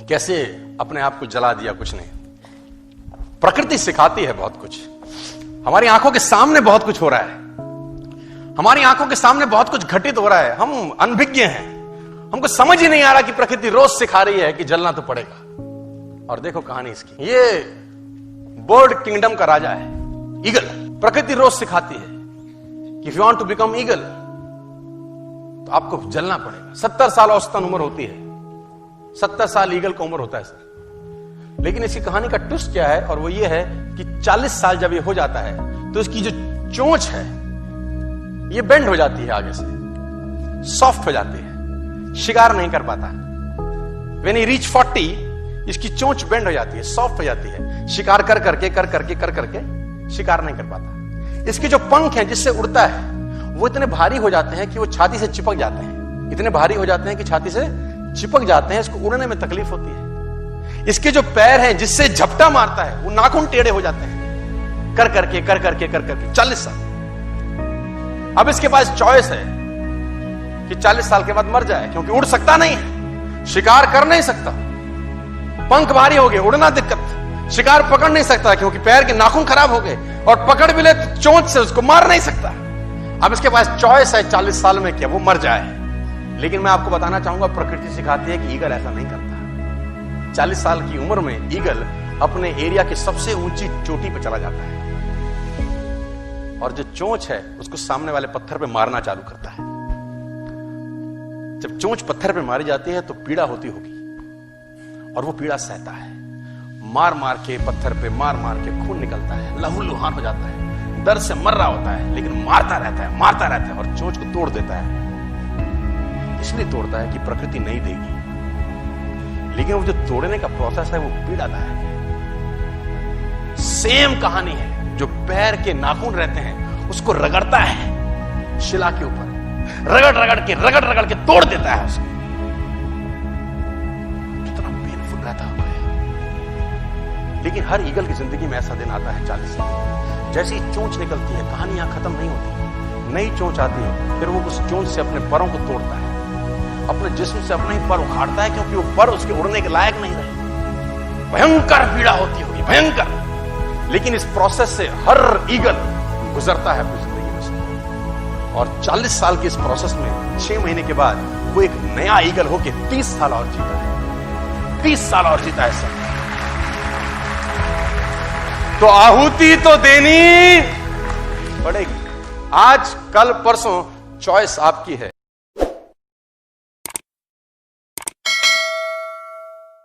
कैसे अपने आप को जला दिया, कुछ नहीं। प्रकृति सिखाती है बहुत कुछ। हमारी आंखों के सामने बहुत कुछ हो रहा है, हमारी आंखों के सामने बहुत कुछ घटित हो रहा है, हम अनभिज्ञ हैं, हमको समझ ही नहीं आ रहा कि प्रकृति रोज सिखा रही है कि जलना तो पड़ेगा। और देखो कहानी इसकी, ये बर्ड किंगडम का राजा है, ईगल। प्रकृति रोज सिखाती है कि if you want to become eagle तो आपको जलना पड़ेगा। 70 साल औसतन उम्र होती है, 70 साल ईगल का उम्र होता है सर। लेकिन इसकी कहानी का ट्विस्ट क्या है, और वो ये है कि 40 साल जब ये हो जाता है तो इसकी जो चोंच है ये बेंड हो जाती है, आगे से सॉफ्ट हो जाती है, शिकार नहीं कर पाता। व्हेन ही रीच 40 इसकी चोंच बेंड हो जाती है, सॉफ्ट हो जाती है, शिकार कर करके शिकार नहीं कर पाता। इसके जो पंख हैं जिससे उड़ता है वो इतने भारी हो जाते हैं कि वो छाती से चिपक जाते हैं, इतने भारी हो जाते हैं कि छाती से चिपक जाते हैं, इसको उड़ने में तकलीफ होती है। इसके जो पैर हैं जिससे झपटा मारता है वो नाखून टेढ़े हो जाते हैं, कर करके 40 साल। अब इसके पास चॉइस है कि 40 साल के बाद मर जाए, क्योंकि उड़ सकता नहीं है, शिकार कर नहीं सकता, पंख भारी हो गए, उड़ना दिक्कत, शिकार पकड़ नहीं सकता क्योंकि पैर के नाखून खराब हो गए, और पकड़ भी ले तो चोंच से उसको मार नहीं सकता। अब इसके पास चॉइस है 40 साल में क्या वो मर जाए। लेकिन मैं आपको बताना चाहूंगा, प्रकृति सिखाती है कि ईगल ऐसा नहीं करता। 40 साल की उम्र में ईगल अपने एरिया की सबसे ऊंची चोटी पर चला जाता है, और जो चोंच है उसको सामने वाले पत्थर पे मारना चालू करता है। जब चोंच पत्थर पे मारी जाती है तो पीड़ा होती होगी, और वो पीड़ा सहता है, मार मार के पत्थर पे मार के खून निकलता है, लहूलुहान हो जाता है, दर्द से मर रहा होता है, लेकिन मारता रहता है और चोंच को तोड़ देता है। इसलिए तोड़ता है कि प्रकृति नहीं देगी, लेकिन वो जो तोड़ने का प्रोसेस है वो पीड़ादायक है। सेम कहानी है, जो पैर के नाखून रहते हैं उसको रगड़ता है शिला के ऊपर, रगड़ के तोड़ देता है उसको। कितना पेनफुल रहता होगा। लेकिन हर ईगल की जिंदगी में ऐसा दिन आता है 40 साल, जैसे ही चोंच निकलती है कहानी यहां खत्म नहीं होती, नई चोंच आती है, फिर वो उस चोंच से अपने परों को तोड़ता है, अपने जिस्म से अपने ही पर उखाड़ता है, क्योंकि वो पर उसके उड़ने के लायक नहीं रहे। भयंकर पीड़ा होती होगी, भयंकर। लेकिन इस प्रोसेस से हर ईगल गुजरता है अपनी जिंदगी में से, और 40 साल के इस प्रोसेस में 6 महीने के बाद वो एक नया ईगल होके 30 साल और जीता है, 30 साल और जीता है सर। तो आहुति तो देनी पड़ेगी, आज कल परसों चॉइस आपकी है।